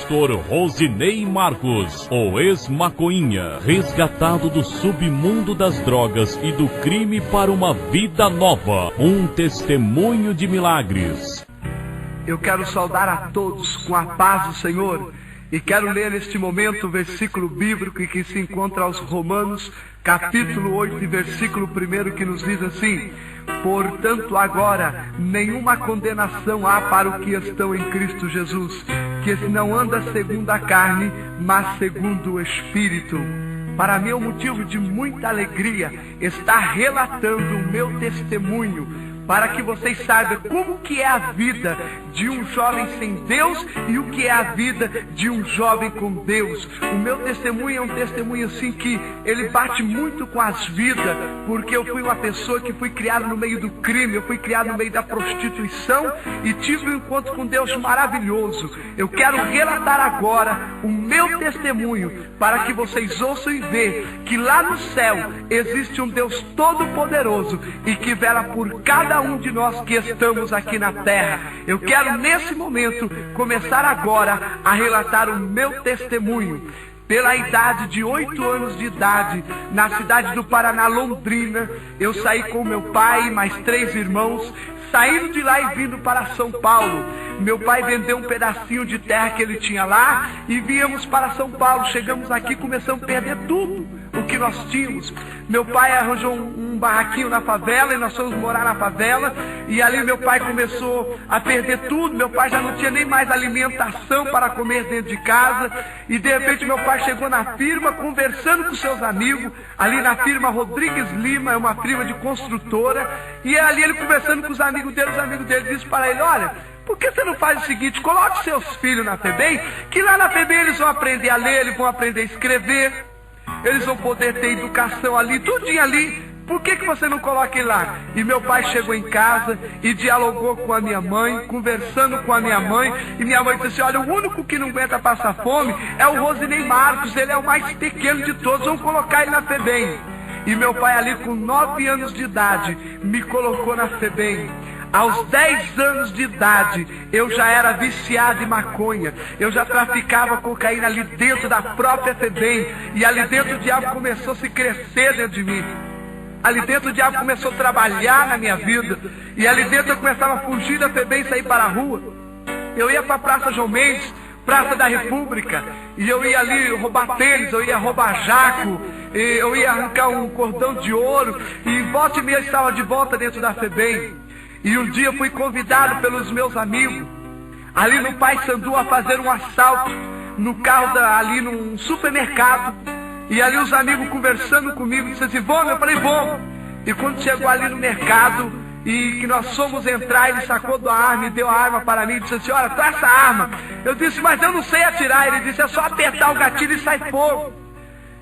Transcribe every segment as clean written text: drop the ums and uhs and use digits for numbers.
pastor Rosinei Marcos, o ex-maconhinha, resgatado do submundo das drogas e do crime para uma vida nova. Um testemunho de milagres. Eu quero saudar a todos com a paz do Senhor e quero ler neste momento o versículo bíblico que se encontra aos Romanos, capítulo 8, versículo 1, que nos diz assim: portanto agora nenhuma condenação há para os que estão em Cristo Jesus, que não anda segundo a carne, mas segundo o Espírito. Para mim é um motivo de muita alegria estar relatando o meu testemunho, para que vocês saibam como que é a vida de um jovem sem Deus e o que é a vida de um jovem com Deus. O meu testemunho é um testemunho assim que ele bate muito com as vidas, porque eu fui uma pessoa que fui criada no meio do crime, eu fui criado no meio da prostituição e tive um encontro com Deus maravilhoso. Eu quero relatar agora o meu testemunho para que vocês ouçam e vejam que lá no céu existe um Deus todo-poderoso e que vela por cada um de nós que estamos aqui na terra. Eu quero nesse momento começar agora a relatar o meu testemunho. Pela idade de 8 anos de idade, na cidade do Paraná, Londrina, eu saí com meu pai e mais 3 irmãos, saindo de lá e vindo para São Paulo. Meu pai vendeu um pedacinho de terra que ele tinha lá e viemos para São Paulo. Chegamos aqui e começamos a perder tudo o que nós tínhamos. Meu pai arranjou um barraquinho na favela e nós fomos morar na favela. E ali meu pai começou a perder tudo. Meu pai já não tinha nem mais alimentação para comer dentro de casa. E de repente meu pai chegou na firma conversando com seus amigos. Ali na firma Rodrigues Lima, é uma firma de construtora. E ali ele conversando com os amigos dele disse para ele: olha, por que você não faz o seguinte, coloque seus filhos na FEBEM, que lá na FEBEM eles vão aprender a ler, eles vão aprender a escrever, eles vão poder ter educação ali, tudinho ali. Por que você não coloca ele lá? E meu pai chegou em casa e dialogou com a minha mãe, conversando com a minha mãe, e minha mãe disse assim: olha, o único que não aguenta passar fome é o Rosinei Marcos, ele é o mais pequeno de todos, vamos colocar ele na FEBEM. E meu pai ali com 9 anos de idade me colocou na FEBEM. Aos 10 anos de idade, eu já era viciado em maconha. Eu já traficava cocaína ali dentro da própria FEBEM. E ali dentro o diabo começou a se crescer dentro de mim. Ali dentro o diabo começou a trabalhar na minha vida. E ali dentro eu começava a fugir da FEBEM e sair para a rua. Eu ia para a Praça João Mendes, Praça da República. E eu ia ali roubar tênis, eu ia roubar jaco. Eu ia arrancar um cordão de ouro. E volta e meia eu estava de volta dentro da FEBEM. E um dia eu fui convidado pelos meus amigos, ali no Paissandu, a fazer um assalto, no carro ali num supermercado. E ali os amigos conversando comigo, disseram assim: vamos? Eu falei: vamos. E quando chegou ali no mercado, e que nós fomos entrar, ele sacou da arma e deu a arma para mim, e disse assim: olha, traz essa arma. Eu disse: mas eu não sei atirar. Ele disse: é só apertar o gatilho e sai fogo.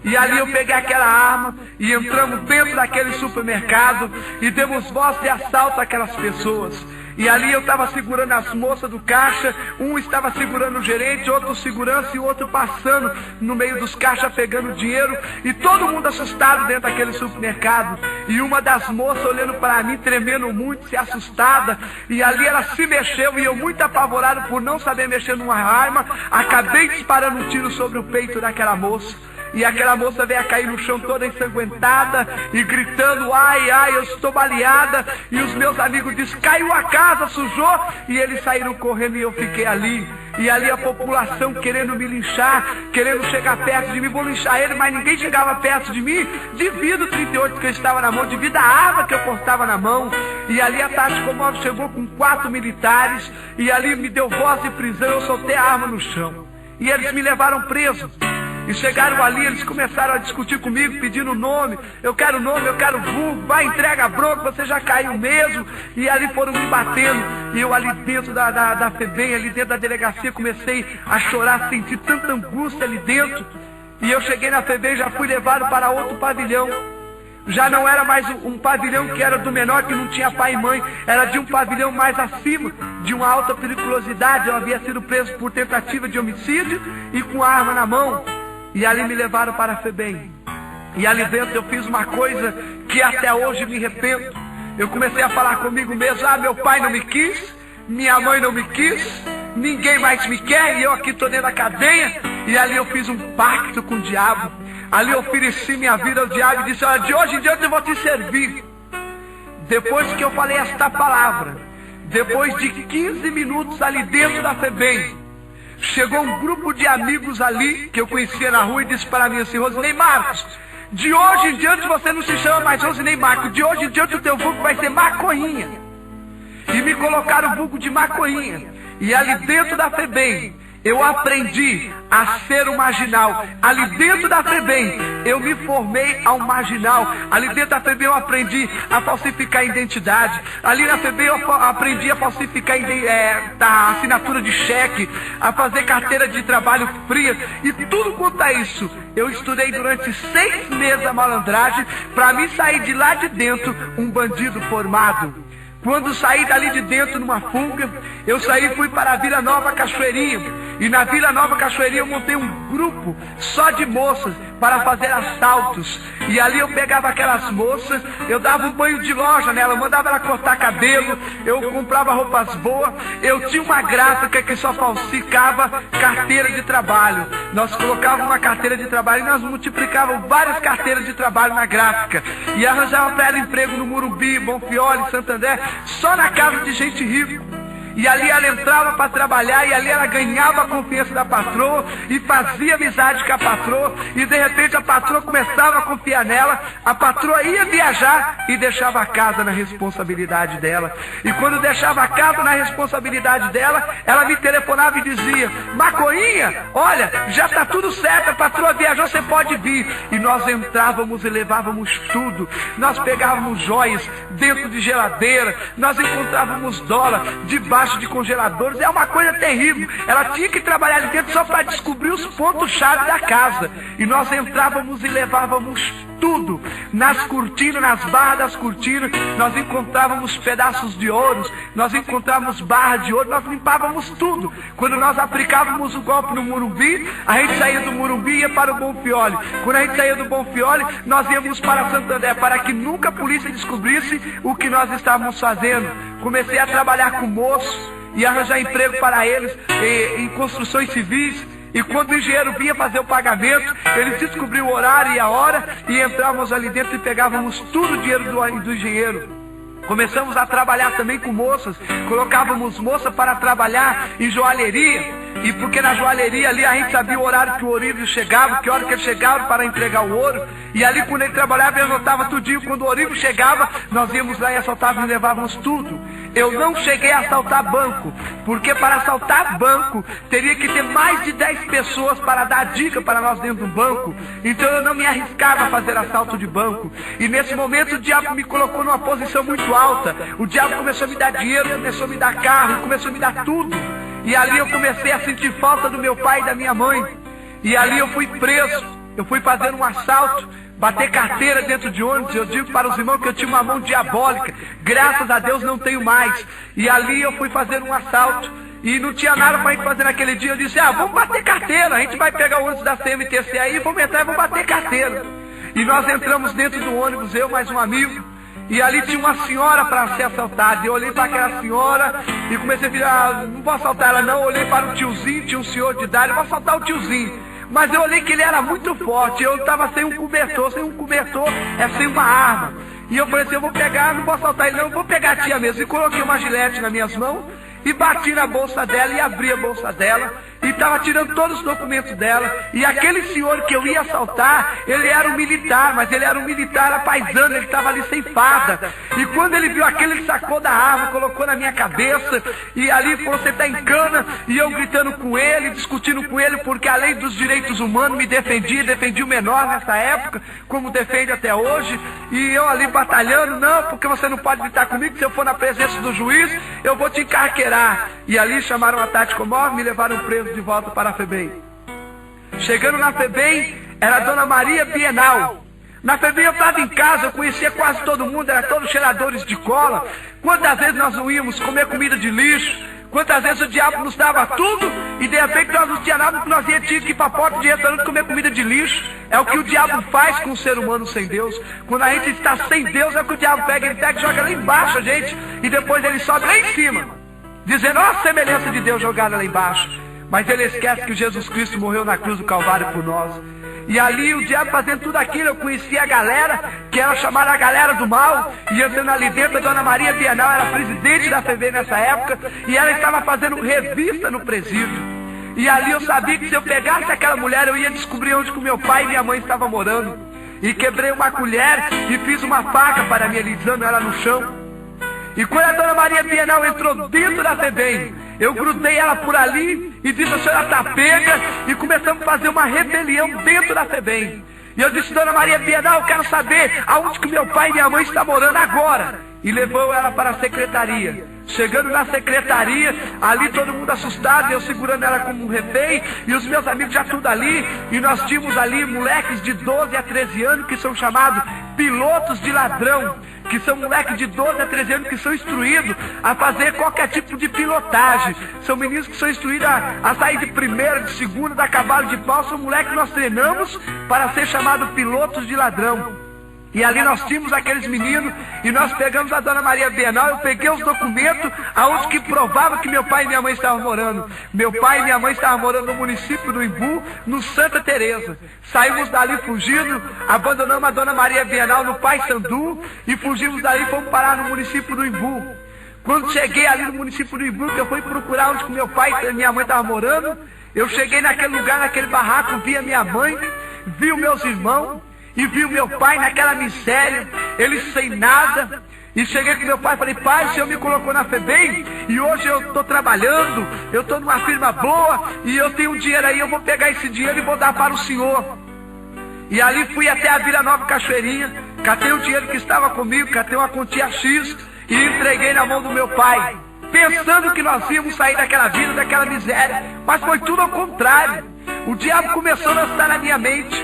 E ali eu peguei aquela arma e entramos dentro daquele supermercado e demos voz de assalto àquelas pessoas. E ali eu estava segurando as moças do caixa, um estava segurando o gerente, outro segurança e outro passando no meio dos caixas pegando dinheiro. E todo mundo assustado dentro daquele supermercado. E uma das moças olhando para mim, tremendo muito, se assustada. E ali ela se mexeu e eu, muito apavorado por não saber mexer numa arma, acabei disparando um tiro sobre o peito daquela moça. E aquela moça veio a cair no chão toda ensanguentada e gritando: ai, ai, eu estou baleada. E os meus amigos disseram: caiu a casa, sujou. E eles saíram correndo e eu fiquei ali. E ali a população querendo me linchar, querendo chegar perto de mim, vou linchar ele, mas ninguém chegava perto de mim, devido ao 38 que eu estava na mão, devido à arma que eu portava na mão. E ali a Tática Comando chegou com 4 militares, e ali me deu voz de prisão, eu soltei a arma no chão. E eles me levaram preso. E chegaram ali, eles começaram a discutir comigo, pedindo nome. Eu quero nome, eu quero vulgo, vai, entrega a bronca, você já caiu mesmo. E ali foram me batendo. E eu ali dentro da FEBEM, ali dentro da delegacia, comecei a chorar, senti tanta angústia ali dentro. E eu cheguei na FEBEM, já fui levado para outro pavilhão. Já não era mais um pavilhão que era do menor, que não tinha pai e mãe. Era de um pavilhão mais acima, de uma alta periculosidade. Eu havia sido preso por tentativa de homicídio e com arma na mão. E ali me levaram para a FEBEM. E ali dentro eu fiz uma coisa que até hoje me arrependo. Eu comecei a falar comigo mesmo: ah, meu pai não me quis, minha mãe não me quis, ninguém mais me quer, e eu aqui estou dentro da cadeia. E ali eu fiz um pacto com o diabo. Ali eu ofereci minha vida ao diabo e disse: olha, de hoje em diante eu vou te servir. Depois que eu falei esta palavra, depois de 15 minutos ali dentro da FEBEM, chegou um grupo de amigos ali, que eu conhecia na rua, e disse para mim assim: Rosinei Marcos, de hoje em diante você não se chama mais Rosinei Marcos, de hoje em diante o teu vulgo vai ser Maconhinha. E me colocaram o vulgo de Maconhinha. E ali dentro da FEBEM, eu aprendi a ser um marginal. Ali dentro da FEBEM, eu me formei a um marginal. Ali dentro da FEBEM eu aprendi a falsificar identidade. Ali na FEBEM eu aprendi a falsificar a assinatura de cheque, a fazer carteira de trabalho fria. E tudo quanto é isso, eu estudei durante 6 meses a malandragem para me sair de lá de dentro um bandido formado. Quando saí dali de dentro numa fuga, eu saí e fui para a Vila Nova Cachoeirinha. E na Vila Nova Cachoeirinha eu montei um grupo só de moças para fazer assaltos. E ali eu pegava aquelas moças, eu dava um banho de loja nela, eu mandava ela cortar cabelo, eu comprava roupas boas. Eu tinha uma gráfica que só falsificava carteira de trabalho. Nós colocávamos uma carteira de trabalho e nós multiplicávamos várias carteiras de trabalho na gráfica. E arranjava para ela emprego no Morumbi, Bonfioli, Santander, só na casa de gente rica. E ali ela entrava para trabalhar, e ali ela ganhava a confiança da patroa e fazia amizade com a patroa, e de repente a patroa começava a confiar nela. A patroa ia viajar e deixava a casa na responsabilidade dela. E quando deixava a casa na responsabilidade dela, ela me telefonava e dizia: Maconhinha, olha, já está tudo certo, a patroa viajou, você pode vir. E nós entrávamos e levávamos tudo. Nós pegávamos joias dentro de geladeira, nós encontrávamos dólar debaixo de congeladores. É uma coisa terrível. Ela tinha que trabalhar ali dentro só para descobrir os pontos-chave da casa. E nós entrávamos e levávamos tudo. Nas cortinas, nas barras das cortinas, nós encontrávamos pedaços de ouro, nós encontrávamos barras de ouro, nós limpávamos tudo. Quando nós aplicávamos o golpe no Morumbi, a gente saía do Morumbi e ia para o Bonfioli. Quando a gente saía do Bonfioli, nós íamos para Santander, para que nunca a polícia descobrisse o que nós estávamos fazendo. Comecei a trabalhar com moços e arranjar emprego para eles em construções civis. E quando o engenheiro vinha fazer o pagamento, ele descobriu o horário e a hora, e entrávamos ali dentro e pegávamos tudo o dinheiro do engenheiro. Começamos a trabalhar também com moças, colocávamos moças para trabalhar em joalheria. E porque na joalheria ali a gente sabia o horário que o Orível chegava, que hora que ele chegava para entregar o ouro. E ali quando ele trabalhava, ele anotava tudinho. Quando o Orível chegava, nós íamos lá e assaltávamos e levávamos tudo. Eu não cheguei a assaltar banco, porque para assaltar banco, teria que ter mais de 10 pessoas para dar dica para nós dentro do banco. Então eu não me arriscava a fazer assalto de banco. E nesse momento o diabo me colocou numa posição muito alta. O diabo começou a me dar dinheiro, começou a me dar carro, começou a me dar tudo. E ali eu comecei a sentir falta do meu pai e da minha mãe. E ali eu fui preso. Eu fui fazer um assalto, bater carteira dentro de ônibus. Eu digo para os irmãos que eu tinha uma mão diabólica. Graças a Deus não tenho mais. E ali eu fui fazer um assalto. E não tinha nada para a gente fazer naquele dia. Eu disse: vamos bater carteira. A gente vai pegar o ônibus da CMTC aí, vamos entrar e vamos bater carteira. E nós entramos dentro do ônibus, eu mais um amigo. E ali tinha uma senhora para ser assaltada. Eu olhei para aquela senhora e comecei a virar: não vou assaltar ela não. Eu olhei para o tiozinho, tinha um senhor de idade, eu vou assaltar o tiozinho. Mas eu olhei que ele era muito forte. Eu estava sem um cobertor é sem uma arma. E eu falei assim: eu vou pegar, não vou assaltar ele não, eu vou pegar a tia mesmo. E coloquei uma gilete nas minhas mãos e bati na bolsa dela e abri a bolsa dela. E estava tirando todos os documentos dela. E aquele senhor que eu ia assaltar, ele era um militar, mas ele era um militar apaisando, ele estava ali sem farda. E quando ele viu aquilo, ele sacou da arma, colocou na minha cabeça. E ali falou: você está em cana. E eu gritando com ele, discutindo com ele, porque a lei dos direitos humanos me defendia o menor nessa época, como defende até hoje. E eu ali batalhando: não, porque você não pode gritar comigo, se eu for na presença do juiz, eu vou te encarqueirar. E ali chamaram a tática móvel, me levaram preso de volta para a FEBEM. Chegando na FEBEM, era a Dona Maria Bienal. Na FEBEM eu estava em casa, eu conhecia quase todo mundo, era todos cheiradores de cola. Quantas vezes nós não íamos comer comida de lixo? Quantas vezes o diabo nos dava tudo e de repente nós não tinha nada, porque nós tínhamos que ir para a porta de restaurante comer comida de lixo. É o que o diabo faz com o ser humano sem Deus. Quando a gente está sem Deus, é o que o diabo pega, ele pega e joga lá embaixo a gente, e depois ele sobe lá em cima. dizendo, ó, a semelhança de Deus jogada lá embaixo. Mas ele esquece que Jesus Cristo morreu na cruz do Calvário por nós. E ali o diabo fazendo tudo aquilo, eu conhecia a galera, que era chamada a galera do mal, e entrando ali dentro, a Dona Maria Bienal era presidente da FEBEM nessa época, e ela estava fazendo revista no presídio. E ali eu sabia que se eu pegasse aquela mulher, eu ia descobrir onde que o meu pai e minha mãe estavam morando. E quebrei uma colher e fiz uma faca para mim, alisando ela no chão. E quando a Dona Maria Bienal entrou dentro da FEBEM, eu grudei ela por ali e disse, a senhora está pega, e começamos a fazer uma rebelião dentro da FEBEM. E eu disse, Dona Maria Bienal, eu quero saber aonde que meu pai e minha mãe estão morando agora. E levou ela para a secretaria. Chegando na secretaria, ali todo mundo assustado, eu segurando ela como um refém, e os meus amigos já tudo ali, e nós tínhamos ali moleques de 12 a 13 anos que são chamados pilotos de ladrão, que são moleques de 12 a 13 anos que são instruídos a fazer qualquer tipo de pilotagem. São meninos que são instruídos a sair de primeira, de segunda, da cavalo de pau. São moleques que nós treinamos para ser chamados pilotos de ladrão. E ali nós tínhamos aqueles meninos, e nós pegamos a Dona Maria Bienal, eu peguei os documentos aonde que provava que meu pai e minha mãe estavam morando. Meu pai e minha mãe estavam morando no município do Imbu, no Santa Teresa. Saímos dali fugindo, abandonamos a Dona Maria Bienal no Paissandu, e fugimos dali e fomos parar no município do Imbu. Quando cheguei ali no município do Imbu, que eu fui procurar onde que meu pai e minha mãe estavam morando, eu cheguei naquele lugar, naquele barraco, vi a minha mãe, vi os meus irmãos, e vi o meu pai naquela miséria, ele sem nada. E cheguei com meu pai e falei, pai, o senhor me colocou na FEBEM, e hoje eu estou trabalhando, eu estou numa firma boa, e eu tenho um dinheiro aí, eu vou pegar esse dinheiro e vou dar para o senhor. E ali fui até a Vila Nova Cachoeirinha, catei o dinheiro que estava comigo, catei uma quantia X, e entreguei na mão do meu pai, pensando que nós íamos sair daquela vida, daquela miséria. Mas foi tudo ao contrário. O diabo começou a lançar na minha mente,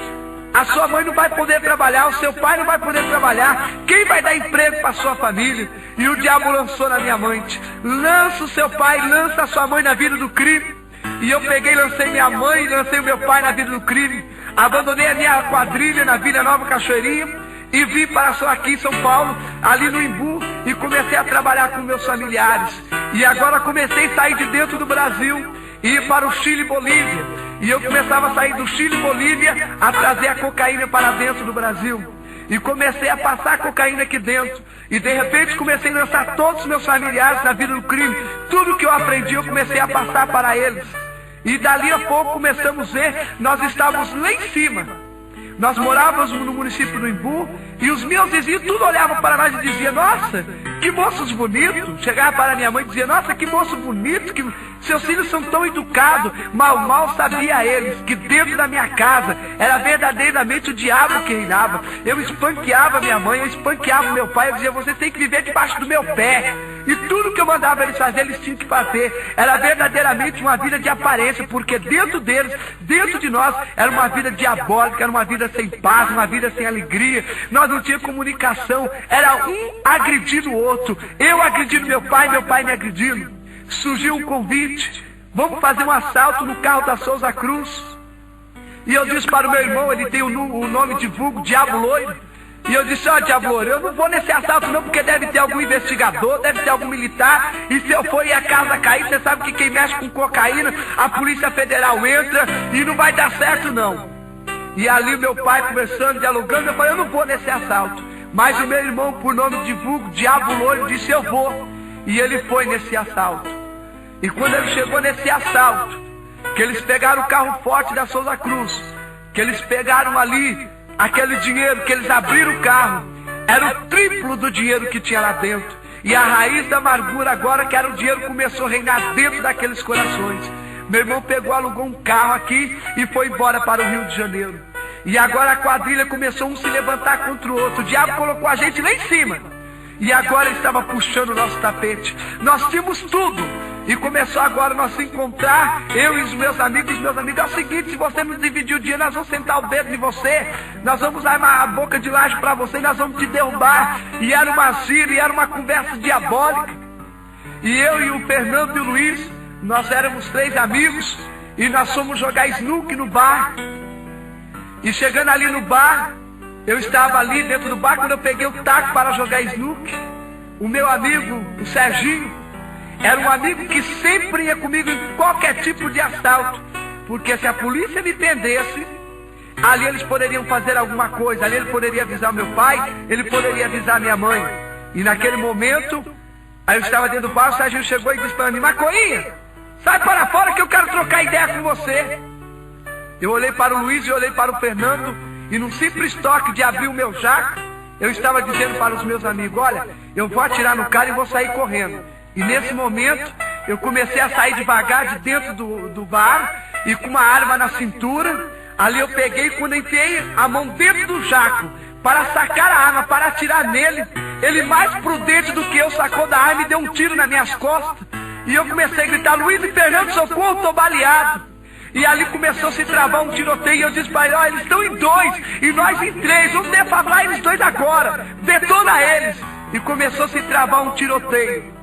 a sua mãe não vai poder trabalhar, o seu pai não vai poder trabalhar, quem vai dar emprego para a sua família? E o diabo lançou na minha mente, lança o seu pai, lança a sua mãe na vida do crime. E eu peguei, lancei minha mãe, lancei o meu pai na vida do crime, abandonei a minha quadrilha na Vila Nova Cachoeirinha e vim para aqui em São Paulo, ali no Imbu, e comecei a trabalhar com meus familiares. E agora comecei a sair de dentro do Brasil e ir para o Chile e Bolívia. E eu começava a sair do Chile e Bolívia a trazer a cocaína para dentro do Brasil. E comecei a passar a cocaína aqui dentro. E de repente comecei a lançar todos os meus familiares na vida do crime. Tudo que eu aprendi eu comecei a passar para eles. E dali a pouco começamos a ver, nós estávamos lá em cima. Nós morávamos no município do Imbu, e os meus vizinhos tudo olhavam para nós e diziam, nossa, que moços bonitos. Chegava para minha mãe e dizia, nossa, que moço bonito, que seus filhos são tão educados. Mal sabia eles que dentro da minha casa era verdadeiramente o diabo que reinava. Eu espanqueava minha mãe, eu espanqueava meu pai, eu dizia, você tem que viver debaixo do meu pé. E tudo que eu mandava eles fazer, eles tinham que fazer. Era verdadeiramente uma vida de aparência, porque dentro deles, dentro de nós, era uma vida diabólica, era uma vida sem paz, uma vida sem alegria. Nós não tínhamos comunicação, era um agredindo o outro. Eu agredindo meu pai me agredindo. Surgiu um convite, vamos fazer um assalto no carro da Souza Cruz. E eu disse para o meu irmão, ele tem o nome de vulgo, Diabo Loiro. E eu disse, ó, Diabo Loiro, eu não vou nesse assalto não, porque deve ter algum investigador, deve ter algum militar, e se eu for e a casa cair, você sabe que quem mexe com cocaína, a Polícia Federal entra, e não vai dar certo não. E ali meu pai conversando, dialogando, eu falei, eu não vou nesse assalto. Mas o meu irmão, por nome de vulgo, Diabo Loiro, disse, eu vou. E ele foi nesse assalto. E quando ele chegou nesse assalto, que eles pegaram o carro forte da Souza Cruz, que eles pegaram ali aquele dinheiro, que eles abriram o carro, era o triplo do dinheiro que tinha lá dentro. E a raiz da amargura agora, que era o dinheiro, começou a reinar dentro daqueles corações. Meu irmão pegou, alugou um carro aqui e foi embora para o Rio de Janeiro. E agora a quadrilha começou a se levantar contra o outro. O diabo colocou a gente lá em cima. E agora ele estava puxando o nosso tapete. Nós tínhamos tudo. E começou agora nós se encontrar, eu e os meus amigos. É o seguinte, se você nos dividir o dia, nós vamos sentar o dedo em você. Nós vamos armar a boca de laje para você e nós vamos te derrubar. E era uma gíria, e era uma conversa diabólica. E eu e o Fernando e o Luiz, nós éramos 3 amigos. E nós fomos jogar snooker no bar. E chegando ali no bar, eu estava ali dentro do bar, quando eu peguei o taco para jogar snooker, o meu amigo, o Serginho, Era um amigo que sempre ia comigo em qualquer tipo de assalto. Porque se a polícia me prendesse, ali eles poderiam fazer alguma coisa. Ali ele poderia avisar meu pai, ele poderia avisar minha mãe. E naquele momento, aí eu estava dentro do bar, o Serginho chegou e disse para mim: Macoinha, sai para fora que eu quero trocar ideia com você. Eu olhei para o Luiz e olhei para o Fernando, e num simples toque de abrir o meu jaco, eu estava dizendo para os meus amigos: olha, eu vou atirar no cara e vou sair correndo. E nesse momento, eu comecei a sair devagar de dentro do bar, e com uma arma na cintura. Ali eu peguei, quando enfiei a mão dentro do jaco para sacar a arma, para atirar nele, ele, mais prudente do que eu, sacou da arma e deu um tiro nas minhas costas. E eu comecei a gritar: Luiz e Fernando, socorro, estou baleado. E ali começou a se travar um tiroteio, e eu disse para ele: ó, eles estão em 2 e nós em 3, vamos defablar eles 2 agora, detona eles. E começou a se travar um tiroteio.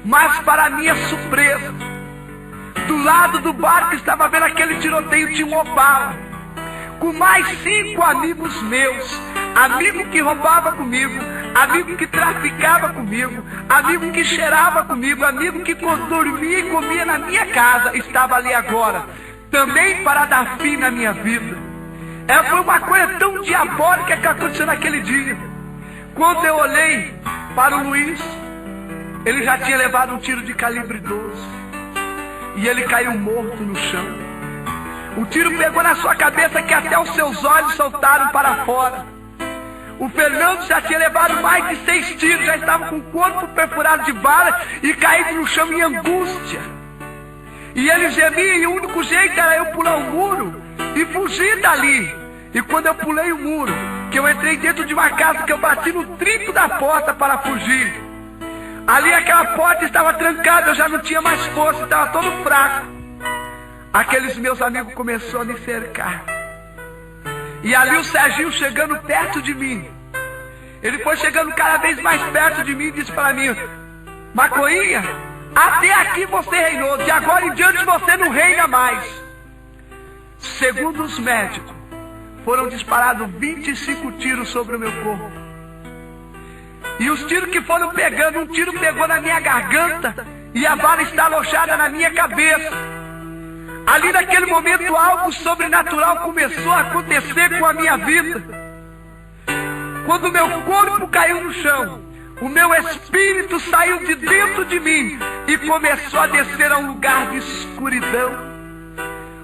Mas para minha surpresa, do lado do bar que estava vendo aquele tiroteio tinha um Opala, com mais 5 amigos meus, amigo que roubava comigo, amigo que traficava comigo, amigo que cheirava comigo, amigo que dormia e comia na minha casa, estava ali agora, também para dar fim na minha vida. Foi uma coisa tão diabólica que aconteceu naquele dia. Quando eu olhei para o Luiz, ele já tinha levado um tiro de calibre 12, e ele caiu morto no chão. O tiro pegou na sua cabeça que até os seus olhos saltaram para fora. O Fernando já tinha levado mais de 6 tiros, já estava com o corpo perfurado de bala e caído no chão em angústia. E ele gemia, e o único jeito era eu pular o muro e fugir dali. E quando eu pulei o muro, que eu entrei dentro de uma casa, que eu bati no trinco da porta para fugir, ali aquela porta estava trancada, eu já não tinha mais força, estava todo fraco. Aqueles meus amigos começaram a me cercar. E ali o Serginho chegando perto de mim. Ele foi chegando cada vez mais perto de mim e disse para mim: Macoinha, até aqui você reinou, de agora em diante você não reina mais. Segundo os médicos, foram disparados 25 tiros sobre o meu corpo. E os tiros que foram pegando, um tiro pegou na minha garganta e a bala está alojada na minha cabeça. Ali naquele momento algo sobrenatural começou a acontecer com a minha vida. Quando o meu corpo caiu no chão, o meu espírito saiu de dentro de mim e começou a descer a um lugar de escuridão.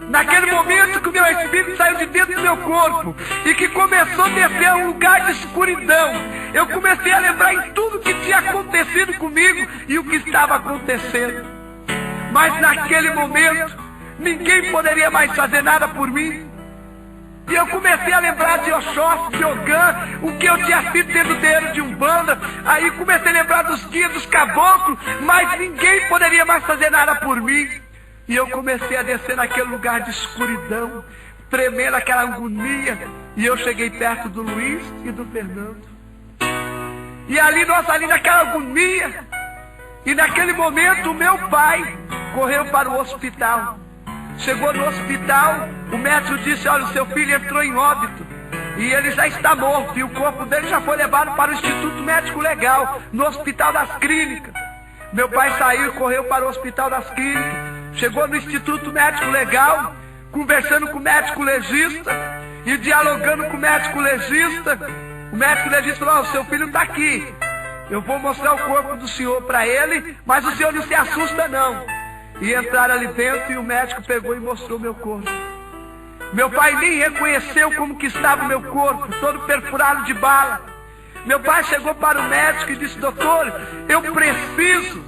Naquele momento que o meu espírito saiu de dentro do meu corpo e que começou a descer a um lugar de escuridão, eu comecei a lembrar em tudo que tinha acontecido comigo e o que estava acontecendo. Mas naquele momento, ninguém poderia mais fazer nada por mim. E eu comecei a lembrar de Oxóssi, de Ogã, o que eu tinha sido dentro do terreiro de Umbanda. Aí comecei a lembrar dos guias, dos caboclos, mas ninguém poderia mais fazer nada por mim. E eu comecei a descer naquele lugar de escuridão, tremendo aquela agonia. E eu cheguei perto do Luiz e do Fernando. E ali naquela agonia, e naquele momento o meu pai correu para o hospital. Chegou no hospital, o médico disse: olha, o seu filho entrou em óbito e ele já está morto, e o corpo dele já foi levado para o Instituto Médico Legal, no Hospital das Clínicas. Meu pai saiu e correu para o Hospital das Clínicas. Chegou no Instituto Médico Legal, conversando com o médico legista e dialogando com o médico legista. O médico legista falou: o seu filho está aqui, eu vou mostrar o corpo do senhor para ele, mas o senhor não se assusta não. E entraram ali dentro e o médico pegou e mostrou meu corpo. Meu pai nem reconheceu como que estava o meu corpo, todo perfurado de bala. Meu pai chegou para o médico e disse: doutor, eu preciso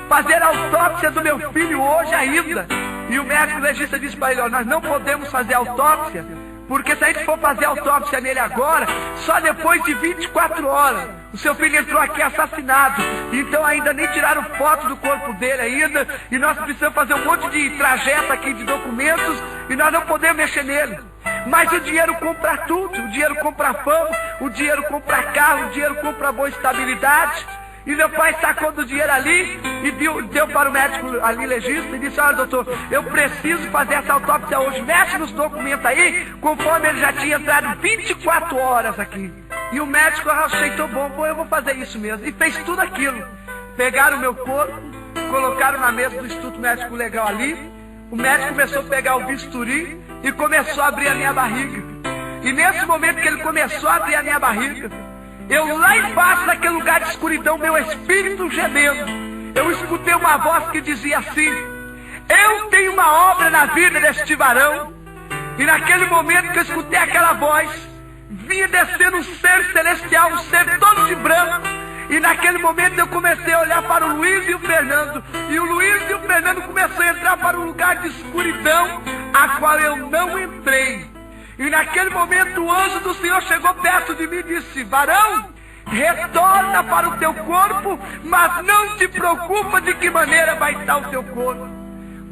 fazer a autópsia do meu filho hoje ainda. E o médico legista disse para ele: nós não podemos fazer autópsia, porque se a gente for fazer autópsia nele agora, só depois de 24 horas. O seu filho entrou aqui assassinado, então ainda nem tiraram foto do corpo dele ainda, e nós precisamos fazer um monte de trajeto aqui de documentos, e nós não podemos mexer nele. Mas o dinheiro compra tudo, o dinheiro compra fama, o dinheiro compra carro, o dinheiro compra boa estabilidade. E meu pai sacou do dinheiro ali e deu para o médico ali legista e disse: olha, doutor, eu preciso fazer essa autópsia hoje, mexe nos documentos aí, conforme ele já tinha entrado 24 horas aqui. E o médico aceitou: bom, eu vou fazer isso mesmo. E fez tudo aquilo. Pegaram o meu corpo, colocaram na mesa do Instituto Médico Legal ali. O médico começou a pegar o bisturi e começou a abrir a minha barriga. E nesse momento que ele começou a abrir a minha barriga, eu lá embaixo naquele lugar de escuridão, meu espírito gemendo, eu escutei uma voz que dizia assim: eu tenho uma obra na vida deste varão. E naquele momento que eu escutei aquela voz, vinha descendo um ser celestial, um ser todo de branco. E naquele momento eu comecei a olhar para o Luiz e o Fernando. E o Luiz e o Fernando começaram a entrar para um lugar de escuridão, a qual eu não entrei. E naquele momento o anjo do Senhor chegou perto de mim e disse: varão, retorna para o teu corpo, mas não te preocupa de que maneira vai estar o teu corpo.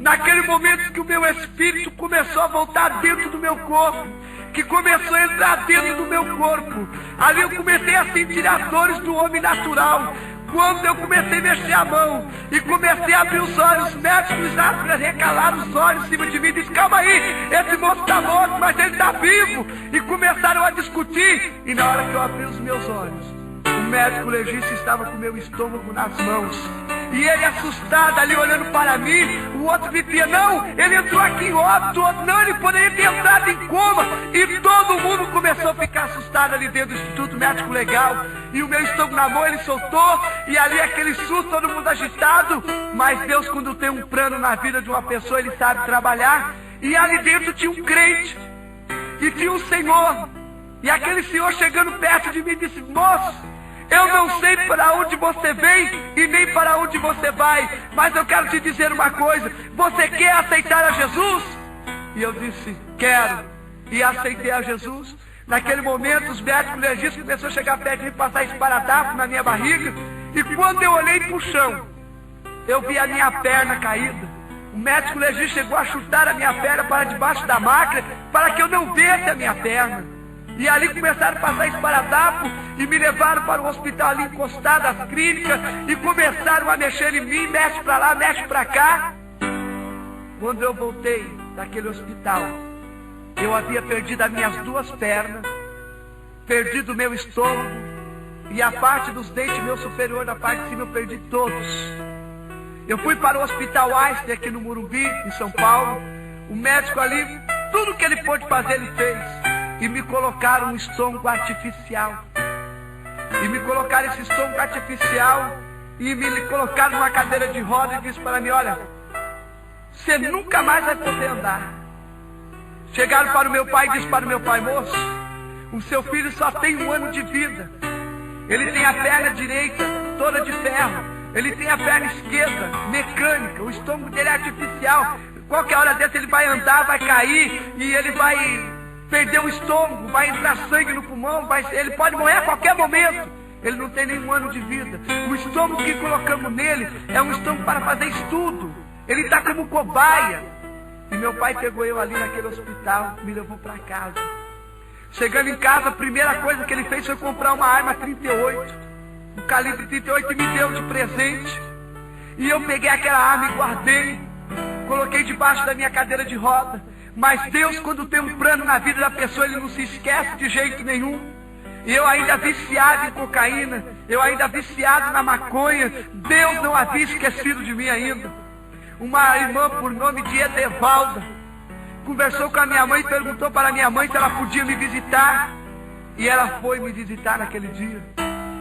Naquele momento que o meu espírito começou a voltar dentro do meu corpo, que começou a entrar dentro do meu corpo, ali eu comecei a sentir as dores do homem natural. Quando eu comecei a mexer a mão e comecei a abrir os olhos, os médicos já recalaram os olhos em cima de mim e disseram: calma aí, esse moço está morto, mas ele está vivo. E começaram a discutir. E na hora que eu abri os meus olhos, o médico legista estava com o meu estômago nas mãos. E ele assustado ali olhando para mim. O outro dizia: não, ele entrou aqui em óbito. O outro: não, ele poderia ter entrado em coma. E todo mundo começou a ficar assustado ali dentro do Instituto Médico Legal. E o meu estômago na mão, ele soltou. E ali aquele susto, todo mundo agitado. Mas Deus, quando tem um plano na vida de uma pessoa, Ele sabe trabalhar. E ali dentro tinha um crente, e tinha um senhor. E aquele senhor chegando perto de mim disse: moço, eu não sei para onde você vem e nem para onde você vai, mas eu quero te dizer uma coisa: você quer aceitar a Jesus? E eu disse: quero. E aceitei a Jesus. Naquele momento os médicos legistas começaram a chegar perto de mim, passar esparadrapo na minha barriga. E quando eu olhei para o chão, eu vi a minha perna caída. O médico legista chegou a chutar a minha perna para debaixo da máquina, para que eu não visse a minha perna. E ali começaram a passar esparadrapo e me levaram para o hospital ali encostado às clínicas e começaram a mexer em mim, mexe para lá, mexe para cá. Quando eu voltei daquele hospital, eu havia perdido as minhas duas pernas, perdido o meu estômago e a parte dos dentes meu superior, da parte de cima, eu perdi todos. Eu fui para o Hospital Einstein aqui no Morumbi, em São Paulo. O médico ali, tudo que ele pôde fazer, ele fez. E me colocaram um estômago artificial. E me colocaram esse estômago artificial e me colocaram numa cadeira de roda e disse para mim: olha, você nunca mais vai poder andar. Chegaram para o meu pai e disse para o meu pai: moço, o seu filho só tem 1 ano de vida. Ele tem a perna direita toda de ferro, ele tem a perna esquerda mecânica, o estômago dele é artificial. Qualquer hora dessa ele vai andar, vai cair e ele vai perder o estômago, vai entrar sangue no pulmão, ele pode morrer a qualquer momento. Ele não tem nem 1 ano de vida. O estômago que colocamos nele é um estômago para fazer estudo. Ele está como cobaia. E meu pai pegou eu ali naquele hospital, me levou para casa. Chegando em casa, a primeira coisa que ele fez foi comprar uma arma 38, um calibre 38, e me deu de presente. E eu peguei aquela arma e guardei, coloquei debaixo da minha cadeira de roda. Mas Deus, quando tem um plano na vida da pessoa, Ele não se esquece de jeito nenhum. E eu ainda viciado em cocaína, eu ainda viciado na maconha, Deus não havia esquecido de mim ainda. Uma irmã por nome de Edevalda conversou com a minha mãe e perguntou para a minha mãe se ela podia me visitar. E ela foi me visitar naquele dia.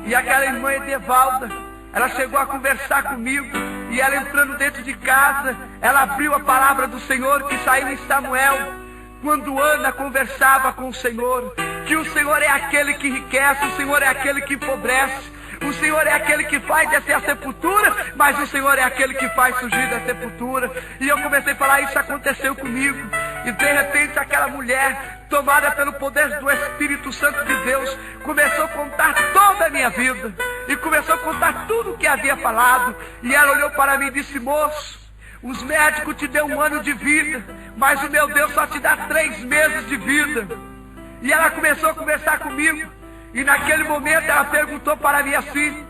E aquela irmã Edevalda, ela chegou a conversar comigo. E ela entrando dentro de casa, ela abriu a palavra do Senhor que saiu em Samuel, quando Ana conversava com o Senhor, que o Senhor é aquele que enriquece, o Senhor é aquele que empobrece, o Senhor é aquele que faz descer a sepultura, mas o Senhor é aquele que faz surgir da sepultura. E eu comecei a falar: isso aconteceu comigo. E de repente aquela mulher, tomada pelo poder do Espírito Santo de Deus, começou a contar toda a minha vida. E começou a contar tudo o que havia falado. E ela olhou para mim e disse: moço, os médicos te dão 1 ano de vida, mas o meu Deus só te dá 3 meses de vida. E ela começou a conversar comigo. E naquele momento ela perguntou para mim assim: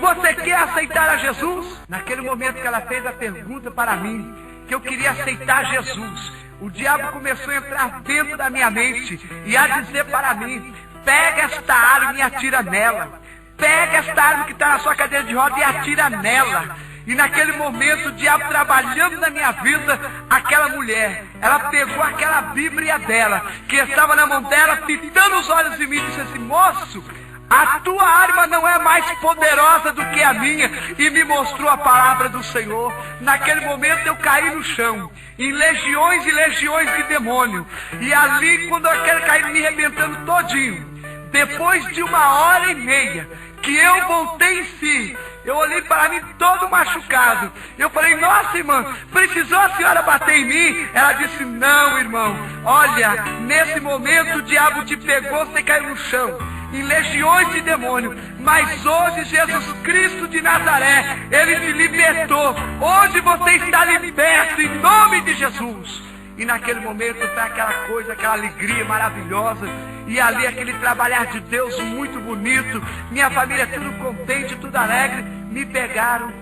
você quer aceitar a Jesus? Naquele momento que ela fez a pergunta para mim, que eu queria aceitar Jesus, o diabo começou a entrar dentro da minha mente e a dizer para mim: pega esta arma e atira nela. Pega esta arma que está na sua cadeira de roda e atira nela. E naquele momento, o diabo trabalhando na minha vida, aquela mulher, ela pegou aquela Bíblia dela, que estava na mão dela, fitando os olhos em mim, e disse assim: moço, a tua arma não é mais poderosa do que a minha. E me mostrou a palavra do Senhor. Naquele momento eu caí no chão, em legiões e legiões de demônio. E ali, quando eu caí me arrebentando todinho, depois de 1h30 que eu voltei em si, eu olhei para mim todo machucado. Eu falei: nossa, irmã, precisou a senhora bater em mim? Ela disse: não, irmão, olha, nesse momento o diabo te pegou, você caiu no chão, em legiões de demônio, mas hoje Jesus Cristo de Nazaré, Ele te libertou. Hoje você está liberto em nome de Jesus. E naquele momento foi aquela coisa, aquela alegria maravilhosa. E ali aquele trabalhar de Deus muito bonito. Minha família tudo contente, tudo alegre. Me pegaram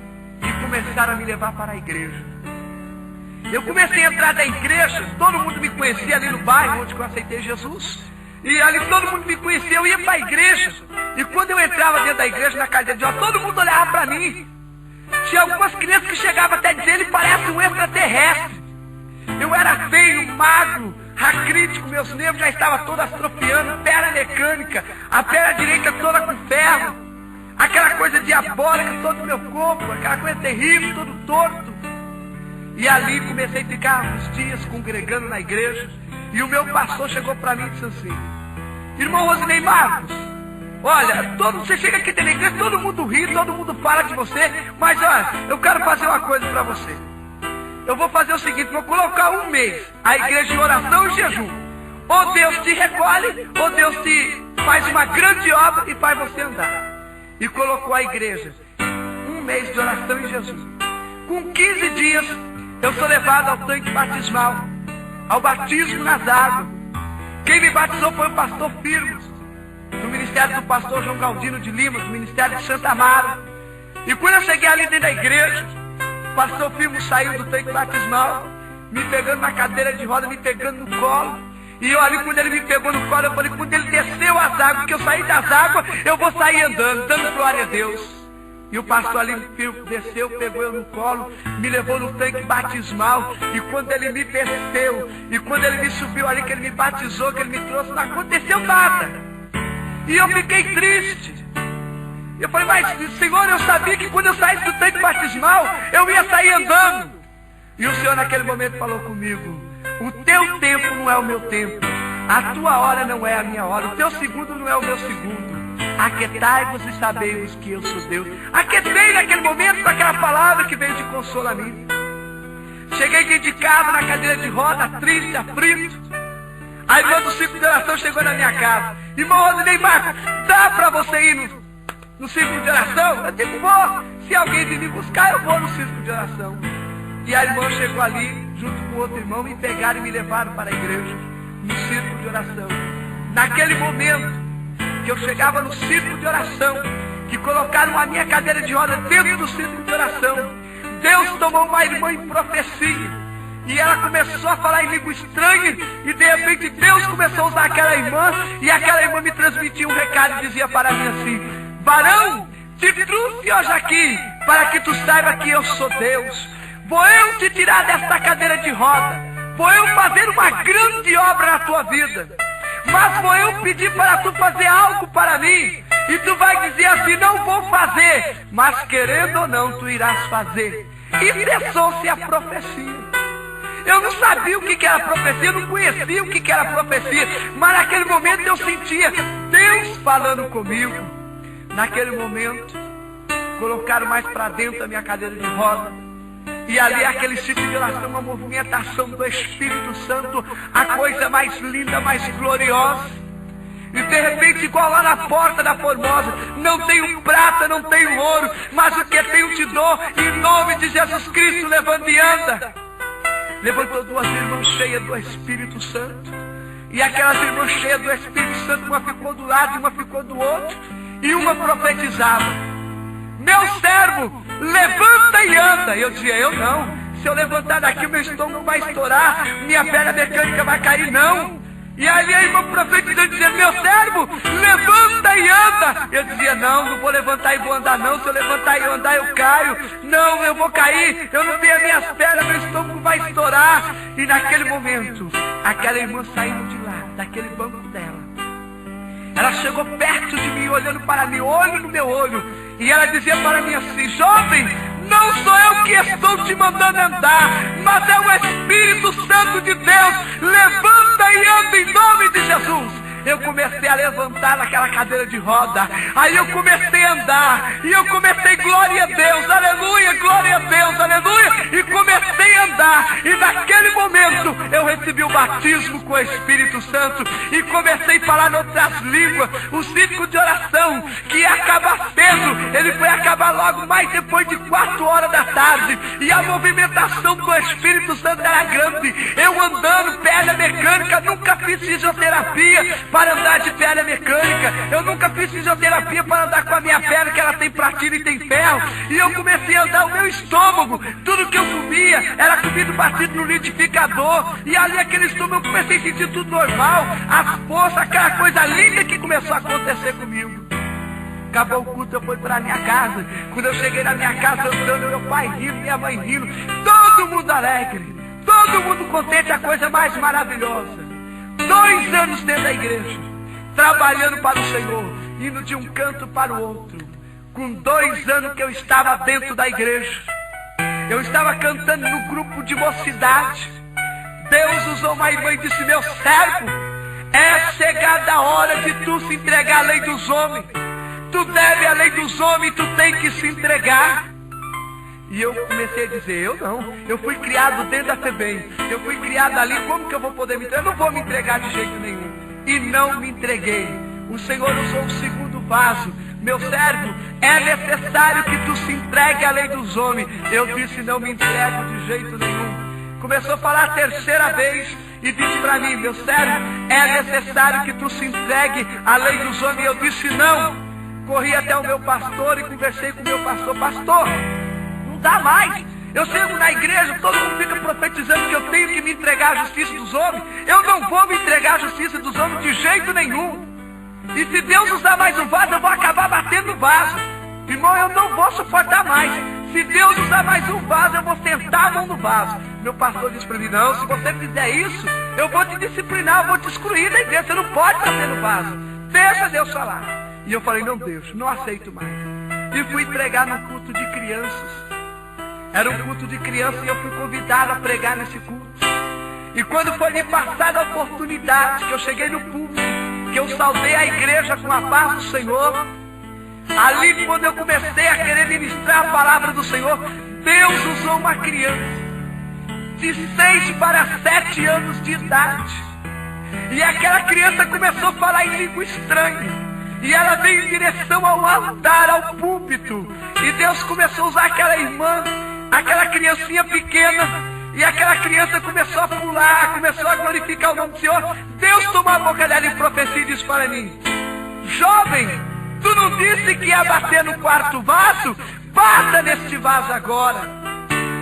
e começaram a me levar para a igreja. Eu comecei a entrar na igreja, todo mundo me conhecia ali no bairro onde eu aceitei Jesus. E ali todo mundo me conhecia, eu ia para a igreja. E quando eu entrava dentro da igreja, na cadeira de rodas, todo mundo olhava para mim. Tinha algumas crianças que chegavam até a dizer: ele parece um extraterrestre. Eu era feio, magro, racrítico, meus nervos já estavam todos atrofiando, perna mecânica, a perna direita toda com ferro, aquela coisa diabólica todo o meu corpo, aquela coisa terrível, todo torto. E ali comecei a ficar uns dias congregando na igreja. E o meu pastor chegou para mim e disse assim: irmão Rosinei Marcos, olha, você chega aqui dentro da igreja, todo mundo ri, todo mundo fala de você, mas olha, eu quero fazer uma coisa para você. Eu vou fazer o seguinte, vou colocar 1 mês a igreja em oração e jejum. Ou Deus te recolhe, ou Deus te faz uma grande obra e faz você andar. E colocou a igreja 1 mês de oração e jejum. Com 15 dias, eu sou levado ao tanque batismal, ao batismo nas águas. Quem me batizou foi o pastor Firmos, do ministério do pastor João Galdino de Lima, do ministério de Santa Amaro. E quando eu cheguei ali dentro da igreja, o pastor Firmos saiu do tanque batismal, me pegando na cadeira de roda, me pegando no colo. E eu ali, quando ele me pegou no colo, eu falei: quando ele desceu as águas, que eu saí das águas, eu vou sair andando, dando glória a Deus. E o pastor ali desceu, pegou eu no colo, me levou no tanque batismal. E quando ele me desceu, e quando ele me subiu ali, que ele me batizou, que ele me trouxe, não aconteceu nada. E eu fiquei triste. Eu falei: mas Senhor, eu sabia que quando eu saísse do tanque batismal, eu ia sair andando. E o Senhor naquele momento falou comigo: o teu tempo não é o meu tempo, a tua hora não é a minha hora, o teu segundo não é o meu segundo. Aquietai-vos e sabei-vos que eu sou Deus. Aquietei naquele momento com aquela palavra que veio de consolo a mim. Cheguei dentro de casa, na cadeira de roda, triste, aflito. A irmã do círculo de oração chegou na minha casa: irmão Rosinei Marcos, dá para você ir no círculo de oração? Eu digo: vou. Se alguém vir me buscar, eu vou no círculo de oração. E a irmã chegou ali, junto com outro irmão, me pegaram e me levaram para a igreja, no círculo de oração. Naquele momento que eu chegava no círculo de oração, que colocaram a minha cadeira de roda dentro do círculo de oração, Deus tomou uma irmã em profecia, e ela começou a falar em língua estranha, e de repente Deus começou a usar aquela irmã, e aquela irmã me transmitia um recado e dizia para mim assim: varão, te trouxe hoje aqui, para que tu saiba que eu sou Deus. Vou eu te tirar desta cadeira de roda, vou eu fazer uma grande obra na tua vida, mas vou eu pedir para tu fazer algo para mim, e tu vai dizer assim: não vou fazer, mas querendo ou não, tu irás fazer. E cessou-se a profecia. Eu não sabia o que era profecia, eu não conhecia o que era profecia, mas naquele momento eu sentia Deus falando comigo. Naquele momento, colocaram mais para dentro a minha cadeira de roda, e ali aquele ciclo de oração, uma movimentação do Espírito Santo, a coisa mais linda, mais gloriosa. E de repente, igual lá na porta da Formosa: não tenho prata, não tenho ouro, mas o que tenho te dou, em nome de Jesus Cristo, levanta e anda. Levantou 2 irmãs cheias do Espírito Santo, e aquelas irmãs cheias do Espírito Santo, uma ficou do lado e uma ficou do outro, e uma profetizava: meu servo, levanta e anda. Eu dizia: eu não, se eu levantar daqui, o meu estômago vai estourar, minha perna mecânica vai cair, não. E ali a irmã profetizando, dizendo: meu servo, levanta e anda. Eu dizia: não vou levantar e vou andar não. Se eu levantar e andar eu caio. Não, eu vou cair. Eu não tenho as minhas pernas, meu estômago vai estourar. E naquele momento, aquela irmã saindo de lá, daquele banco dela, ela chegou perto de mim, olhando para mim, olho no meu olho. E ela dizia para mim assim: jovem, não sou eu que estou te mandando andar, mas é o Espírito Santo de Deus. Levanta e anda em nome de Jesus. Eu comecei a levantar naquela cadeira de roda. Aí eu comecei a andar. E eu comecei: glória a Deus, aleluia, glória a Deus, aleluia. E comecei a andar. E naquele momento eu recebi o batismo com o Espírito Santo. E comecei a falar em outras línguas. O ciclo de oração que ia acabar cedo, ele foi acabar logo mais depois de 4 horas da tarde. E a movimentação do Espírito Santo era grande. Eu andando, perna mecânica, nunca fiz fisioterapia para andar de perna mecânica. Eu nunca fiz fisioterapia para andar com a minha perna, que ela tem platina e tem ferro. E eu comecei a andar, o meu estômago, tudo que eu comia era comida batida no liquidificador. E ali aquele estômago eu comecei a sentir tudo normal. As forças, aquela coisa linda que começou a acontecer comigo. Acabou o culto, eu fui para minha casa. Quando eu cheguei na minha casa, andando, meu pai rindo, minha mãe rindo, todo mundo alegre, todo mundo contente, a coisa mais maravilhosa. 2 anos dentro da igreja, trabalhando para o Senhor, indo de um canto para o outro. Com 2 anos que eu estava dentro da igreja, eu estava cantando no grupo de mocidade. Deus usou uma irmã e disse: meu servo, é chegada a hora de tu se entregar à lei dos homens. Tu deve a lei dos homens, tu tem que se entregar. E eu comecei a dizer: eu não, eu fui criado dentro da FEBEM, eu fui criado ali, como que eu vou poder me entregar? Eu não vou me entregar de jeito nenhum. E não me entreguei. O Senhor usou o segundo vaso: meu servo, é necessário que tu se entregue à lei dos homens. Eu disse: não me entrego de jeito nenhum. Começou a falar a terceira vez e disse para mim: meu servo, é necessário que tu se entregue à lei dos homens. Eu disse: não. Corri até o meu pastor e conversei com o meu pastor: pastor, dá mais. Eu chego na igreja, todo mundo fica profetizando que eu tenho que me entregar à justiça dos homens. Eu não vou me entregar à justiça dos homens de jeito nenhum. E se Deus usar mais um vaso, eu vou acabar batendo o vaso. Irmão, eu não vou suportar mais. Se Deus usar mais um vaso, eu vou sentar a mão no vaso. Meu pastor disse para mim: não, se você fizer isso, eu vou te disciplinar, eu vou te excluir da igreja. Você não pode bater no vaso. Deixa Deus falar. E eu falei: não, Deus, não aceito mais. E fui pregar no culto de crianças. Era um culto de criança e eu fui convidado a pregar nesse culto. E quando foi me passada a oportunidade, que eu cheguei no púlpito, que eu saudei a igreja com a paz do Senhor, ali quando eu comecei a querer ministrar a palavra do Senhor, Deus usou uma criança de 6 para 7 anos de idade. E aquela criança começou a falar em língua estranha. E ela veio em direção ao altar, ao púlpito. E Deus começou a usar aquela irmã, aquela criancinha pequena. E aquela criança começou a pular, começou a glorificar o nome do Senhor. Deus tomou a boca dela em profecia e disse para mim: jovem, tu não disse que ia bater no 4º vaso? Bata neste vaso agora.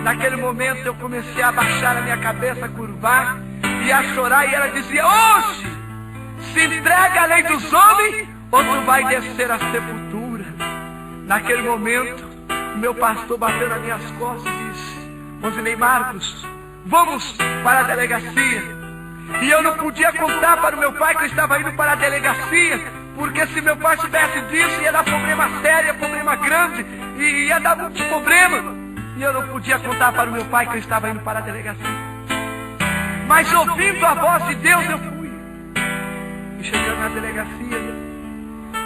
Naquele momento eu comecei a abaixar a minha cabeça, a curvar e a chorar. E ela dizia: hoje se entrega a lei dos homens, ou tu vai descer à sepultura. Naquele momento, o meu pastor bateu nas minhas costas e disse: Rosinei Marcos, vamos para a delegacia. E eu não podia contar para o meu pai que eu estava indo para a delegacia, porque se meu pai tivesse disso, ia dar problema sério, problema grande, e ia dar muitos problemas. E eu não podia contar para o meu pai que eu estava indo para a delegacia. Mas ouvindo a voz de Deus, eu fui. E chegando na delegacia,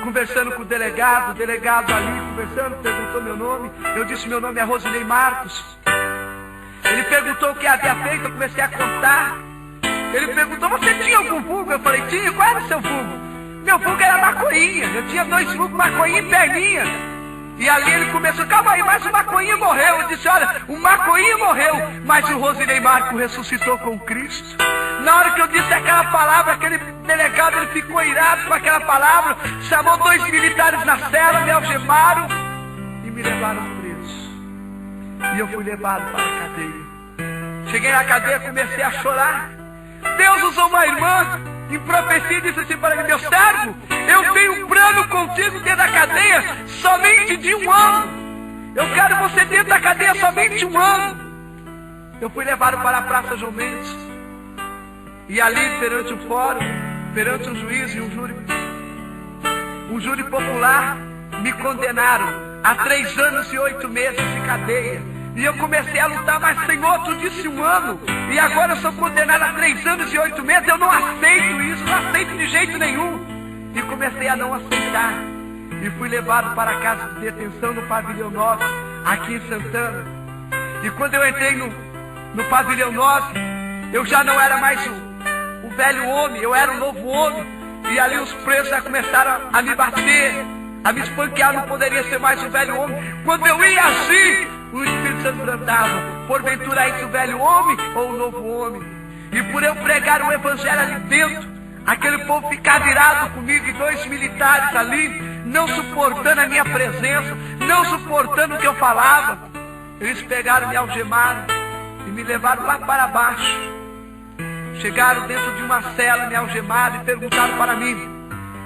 conversando com o delegado ali, conversando, perguntou meu nome. Eu disse: meu nome é Rosinei Marcos. Ele perguntou o que havia feito, eu comecei a contar. Ele perguntou: você tinha algum vulgo? Eu falei: tinha. Qual era o seu vulgo? Meu vulgo era maconhinha. Eu tinha 2 vulgos, maconhinha e perninha. E ali ele começou: calma aí, mas o maconhinha morreu. Eu disse: olha, o maconhinha morreu, mas o Rosinei Marcos ressuscitou com Cristo. Na hora que eu disse aquela palavra, aquele delegado, ele ficou irado com aquela palavra, chamou 2 militares na cela, me algemaram e me levaram preso. E eu fui levado para a cadeia. Cheguei na cadeia, comecei a chorar. Deus usou uma irmã em profecia, disse assim para mim: meu servo, eu tenho um plano contigo dentro da cadeia somente de 1 ano. Eu quero você dentro da cadeia somente 1 ano. Eu fui levado para a Praça João Mendes. E ali, perante o fórum, perante um juiz e um júri popular, me condenaram a 3 anos e 8 meses de cadeia. E eu comecei a lutar, mas Senhor, tu disse 1 ano, e agora eu sou condenado a 3 anos e 8 meses, eu não aceito isso, não aceito de jeito nenhum. E comecei a não aceitar. E fui levado para a casa de detenção no Pavilhão 9, aqui em Santana. E quando eu entrei no Pavilhão 9, eu já não era mais o velho homem, eu era um novo homem. E ali os presos já começaram a me bater, a me espanquear, não poderia ser mais o velho homem. Quando eu ia assim, o Espírito Santo cantava: porventura é isso o velho homem ou o novo homem? E por eu pregar o evangelho ali dentro, aquele povo ficar virado comigo, e 2 militares ali, não suportando a minha presença, não suportando o que eu falava, eles pegaram, me algemaram e me levaram lá para baixo. Chegaram dentro de uma cela, me algemaram e perguntaram para mim: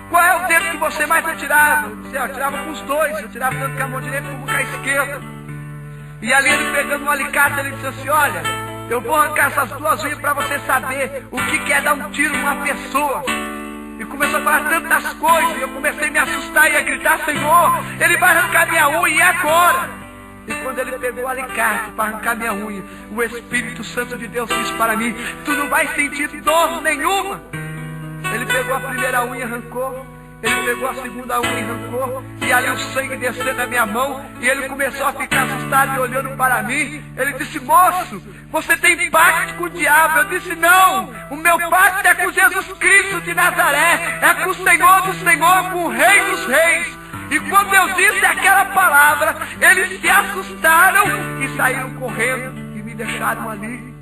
qual é o dedo que você mais atirava? Eu disse: eu atirava com os 2, eu tirava tanto com a mão direita como com a esquerda. E ali ele pegando um alicate, ele disse assim: olha, eu vou arrancar essas 2 unhas para você saber o que é dar um tiro numa pessoa. E começou a falar tantas coisas, e eu comecei a me assustar e a gritar: Senhor, ele vai arrancar minha unha, e agora? E quando ele pegou o alicate para arrancar minha unha, o Espírito Santo de Deus disse para mim: tu não vai sentir dor nenhuma. Ele pegou a primeira unha e arrancou, ele pegou a segunda unha e arrancou, e ali o sangue desceu da minha mão, e ele começou a ficar assustado e olhando para mim. Ele disse: moço, você tem pacto com o diabo? Eu disse: não, o meu pacto é com Jesus Cristo de Nazaré, é com o Senhor do Senhor, com o Rei dos Reis. E quando eu disse aquela palavra, eles se assustaram e saíram correndo e me deixaram ali.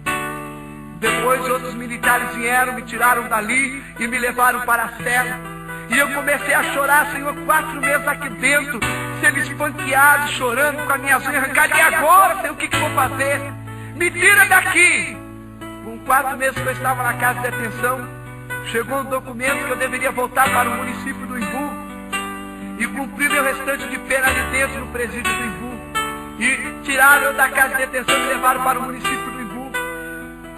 Depois outros militares vieram, me tiraram dali e me levaram para a cela. E eu comecei a chorar: Senhor, 4 meses aqui dentro, sendo espanqueado, chorando, com as minhas unhas arrancadas. E agora, Senhor, o que eu vou fazer? Me tira daqui! Com 4 meses que eu estava na casa de detenção, chegou um documento que eu deveria voltar para o município do Imbu e cumprir meu restante de pena ali dentro no presídio do Imbu. E tiraram eu da casa de detenção e me levaram para o município do Imbu.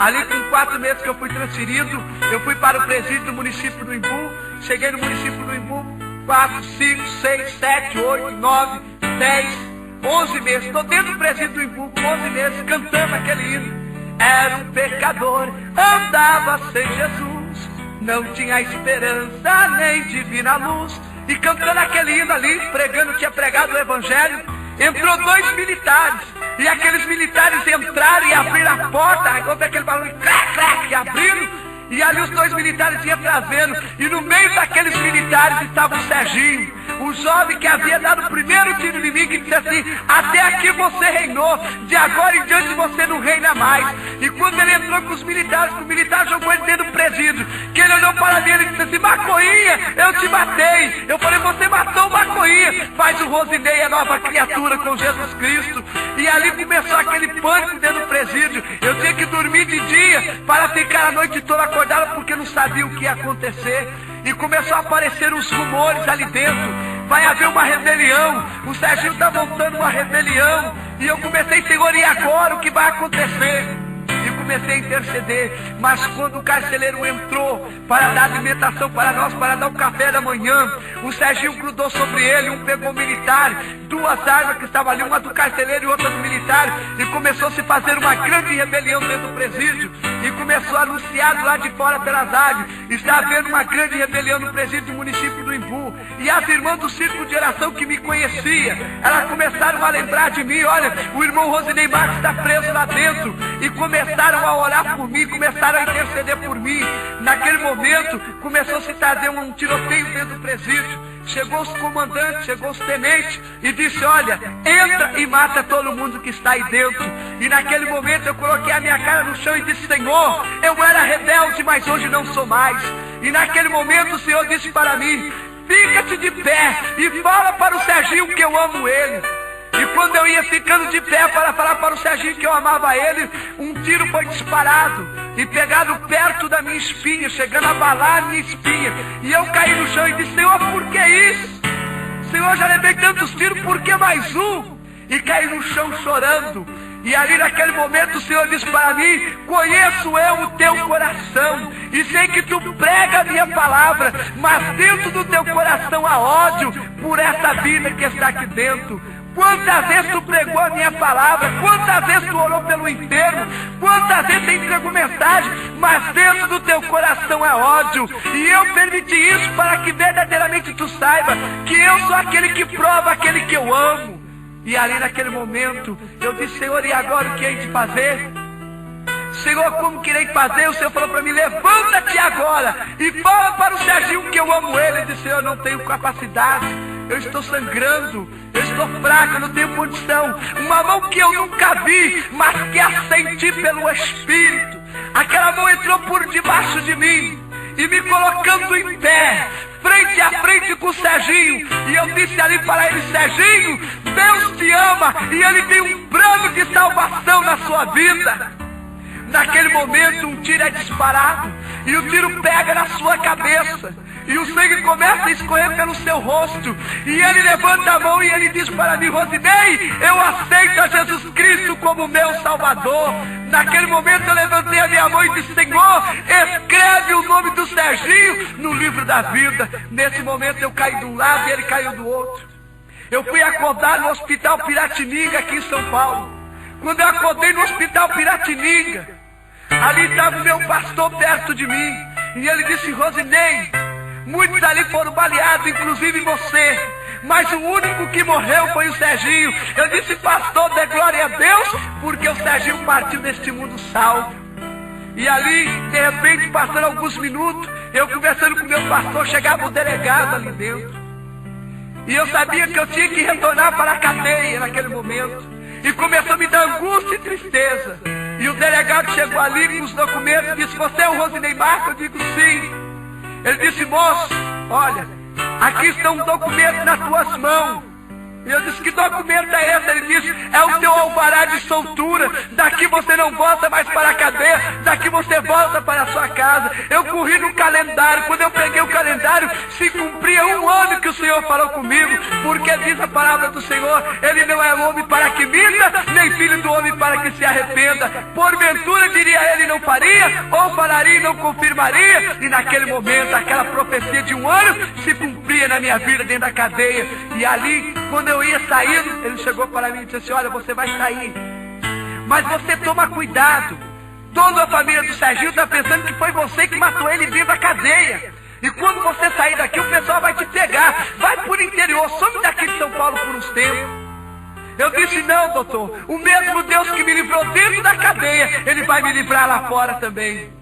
Ali com 4 meses que eu fui transferido, eu fui para o presídio do município do Imbu. Cheguei no município do Imbu, 4, 5, 6, 7, 8, 9, 10, 11 meses. Estou dentro do presídio do Imbu com 11 meses, cantando aquele hino. Era um pecador, andava sem Jesus, não tinha esperança nem divina luz. E cantando aquele hino ali, pregando, tinha pregado o evangelho, entrou 2 militares. E aqueles militares entraram e abriram a porta. Aí houve aquele barulho, crac, crac, e abriram. E ali os 2 militares iam trazendo. E no meio daqueles militares estava o Serginho, o jovem que havia dado o primeiro tiro em mim, que disse assim: até aqui você reinou, de agora em diante você não reina mais. E quando ele entrou com os militares, o militar jogou ele dentro do presídio, que ele olhou para mim e disse assim: Macoinha, eu te matei. Eu falei: você matou o Macoinha, faz o Rosinei, a nova criatura com Jesus Cristo. E ali começou aquele pânico dentro do presídio. Eu tinha que dormir de dia para ficar a noite toda acordado, porque não sabia o que ia acontecer. E começou a aparecer os rumores ali dentro: vai haver uma rebelião, o Serginho está montando uma rebelião. E eu comecei: Senhor, e agora o que vai acontecer? E comecei a interceder. Mas quando o carcereiro entrou para dar alimentação para nós, para dar o café da manhã, o Serginho grudou sobre ele, um pegou militar, 2 armas que estavam ali, uma do carcereiro e outra do militar, e começou a se fazer uma grande rebelião dentro do presídio. E começou a anunciar lá de fora pelas áreas: está havendo uma grande rebelião no presídio do município do Imbu. E as irmãs do círculo de oração que me conhecia, elas começaram a lembrar de mim: olha, o irmão Rosinei Marques está preso lá dentro. E começaram a orar por mim, começaram a interceder por mim. Naquele momento começou a se trazer um tiroteio dentro do presídio. Chegou os comandantes, chegou os tenentes e disse: olha, entra e mata todo mundo que está aí dentro. E naquele momento eu coloquei a minha cara no chão e disse: Senhor, eu era rebelde, mas hoje não sou mais. E naquele momento o Senhor disse para mim: fica-te de pé e fala para o Serginho que eu amo ele. E quando eu ia ficando de pé para falar para o Serginho que eu amava ele, um tiro foi disparado e pegado perto da minha espinha, chegando a abalar a minha espinha. E eu caí no chão e disse: Senhor, por que isso? Senhor, já levei tantos tiros, por que mais um? E caí no chão chorando. E ali naquele momento o Senhor disse para mim: conheço eu o teu coração e sei que tu prega a minha palavra, mas dentro do teu coração há ódio por essa vida que está aqui dentro. Quantas vezes tu pregou a minha palavra, quantas vezes tu orou pelo enfermo, quantas vezes tu entregou mensagem, mas dentro do teu coração é ódio. E eu permiti isso para que verdadeiramente tu saiba que eu sou aquele que prova aquele que eu amo. E ali naquele momento eu disse: Senhor, e agora o que hei de fazer? Senhor, como que irei fazer? O Senhor falou para mim: levanta-te agora e fala para o Serginho que eu amo ele. Eu disse: Senhor, eu não tenho capacidade, eu estou sangrando, eu estou fraco, eu não tenho condição. Uma mão que eu nunca vi, mas que a senti pelo Espírito. Aquela mão entrou por debaixo de mim e me colocando em pé, frente a frente com o Serginho. E eu disse ali para ele: Serginho, Deus te ama e Ele tem um plano de salvação na sua vida. Naquele momento um tiro é disparado e o tiro pega na sua cabeça e o sangue começa a escorrer pelo seu rosto. E ele levanta a mão e ele diz para mim: Rosinei, eu aceito a Jesus Cristo como meu Salvador. Naquele momento eu levantei a minha mão e disse: Senhor, escreve o nome do Serginho no livro da vida. Nesse momento eu caí de um lado e ele caiu do outro. Eu fui acordar no Hospital Piratininga aqui em São Paulo. Quando eu acordei no Hospital Piratininga, ali estava o meu pastor perto de mim e ele disse: Rosinei, muitos ali foram baleados, inclusive você, mas o único que morreu foi o Serginho. Eu disse: pastor, dê glória a Deus, porque o Serginho partiu deste mundo salvo. E ali, de repente, passando alguns minutos, eu conversando com o meu pastor, chegava o delegado ali dentro. E eu sabia que eu tinha que retornar para a cadeia naquele momento. E começou a me dar angústia e tristeza. E o delegado chegou ali com os documentos e disse: você é o Rosinei Marcos? Eu digo: sim. Ele disse: moço, olha, aqui estão documentos nas tuas mãos. E eu disse: que documento é esse? Ele disse: é o teu alvará de soltura. Daqui você não volta mais para a cadeia, daqui você volta para a sua casa. Eu corri no calendário. Quando eu peguei o calendário, se cumpria 1 ano que o Senhor falou comigo. Porque diz a palavra do Senhor: Ele não é homem para que minta, nem filho do homem para que se arrependa. Porventura, diria ele, não faria, ou falaria e não confirmaria. E naquele momento, aquela profecia de 1 ano se cumpria na minha vida dentro da cadeia. E ali, quando eu ia saindo, ele chegou para mim e disse assim: olha, você vai sair, mas você toma cuidado. Toda a família do Serginho está pensando que foi você que matou ele dentro da cadeia. E quando você sair daqui, o pessoal vai te pegar. Vai por interior, some daqui de São Paulo por uns tempos. Eu disse: não, doutor, o mesmo Deus que me livrou dentro da cadeia, Ele vai me livrar lá fora também.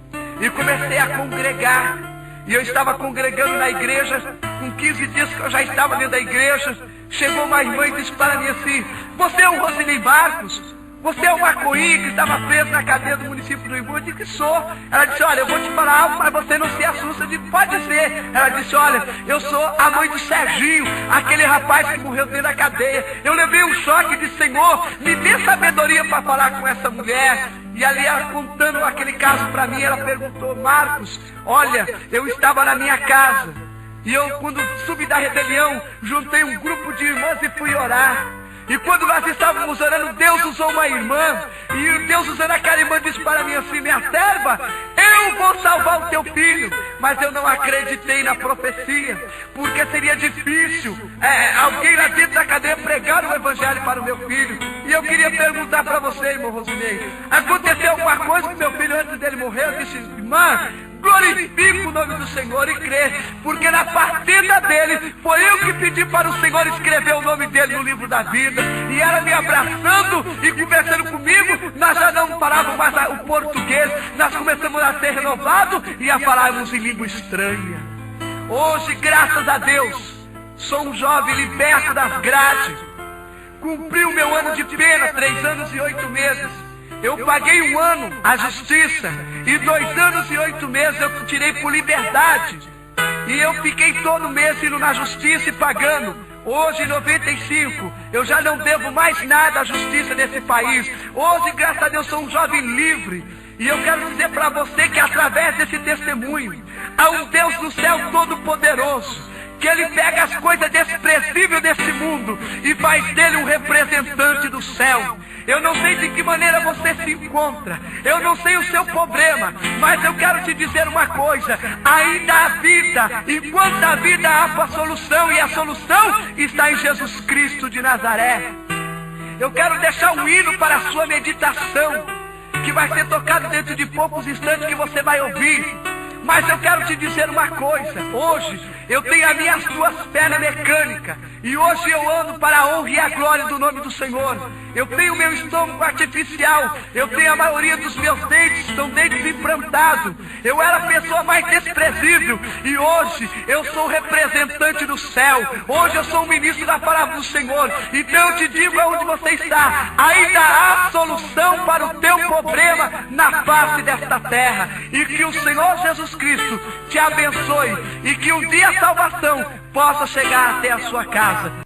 E comecei a congregar. E eu estava congregando na igreja. Com 15 dias que eu já estava dentro da igreja, chegou uma irmã e disse para mim assim: você é o Rosinei Marcos? Você é o maconhinha que estava preso na cadeia do município do Imbu? Eu disse que sou. Ela disse: olha, eu vou te falar algo, mas você não se assusta. Eu disse: pode ser. Ela disse: olha, eu sou a mãe do Serginho, aquele rapaz que morreu dentro da cadeia. Eu levei um choque e disse: Senhor, me dê sabedoria para falar com essa mulher. E ali, ela contando aquele caso para mim, ela perguntou: Marcos, olha, eu estava na minha casa e eu, quando subi da rebelião, juntei um grupo de irmãs e fui orar. E quando nós estávamos orando, Deus usou uma irmã. E Deus usando aquela irmã disse para mim assim: minha serva, eu vou salvar o teu filho. Mas eu não acreditei na profecia, porque seria difícil alguém lá dentro da cadeia pregar o evangelho para o meu filho. E eu queria perguntar para você, irmão Rosinei, aconteceu alguma coisa com meu filho antes dele morrer? Eu disse: irmã, glorifica o nome do Senhor e crê, porque na partida dele foi eu que pedi para o Senhor escrever o nome dele no livro da vida. E ela me abraçando e conversando comigo, nós já não falávamos mais o português, nós começamos a ser renovados e a falarmos em língua estranha. Hoje, graças a Deus, sou um jovem liberto das grades. Cumpri o meu ano de pena, 3 anos e 8 meses. Eu paguei 1 ano à justiça e 2 anos e 8 meses eu tirei por liberdade. E eu fiquei todo mês indo na justiça e pagando Hoje, em 95, eu já não devo mais nada à justiça desse país. Hoje, graças a Deus, sou um jovem livre. E eu quero dizer para você que através desse testemunho, há um Deus do céu todo-poderoso, que Ele pega as coisas desprezíveis desse mundo e faz dele um representante do céu. Eu não sei de que maneira você se encontra, eu não sei o seu problema, mas eu quero te dizer uma coisa: ainda há vida, enquanto há vida há a solução, e a solução está em Jesus Cristo de Nazaré. Eu quero deixar um hino para a sua meditação, que vai ser tocado dentro de poucos instantes, que você vai ouvir. Mas eu quero te dizer uma coisa: hoje eu tenho as minhas duas pernas mecânicas, e hoje eu ando para a honra e a glória do nome do Senhor. Eu tenho meu estômago artificial, eu tenho a maioria dos meus dentes, são dentes implantados. Eu era a pessoa mais desprezível, e hoje eu sou representante do céu. Hoje eu sou um ministro da palavra do Senhor. Então eu te digo aonde você está: ainda há solução para o teu problema na face desta terra. E que o Senhor Jesus Cristo te abençoe, e que um dia a salvação possa chegar até a sua casa.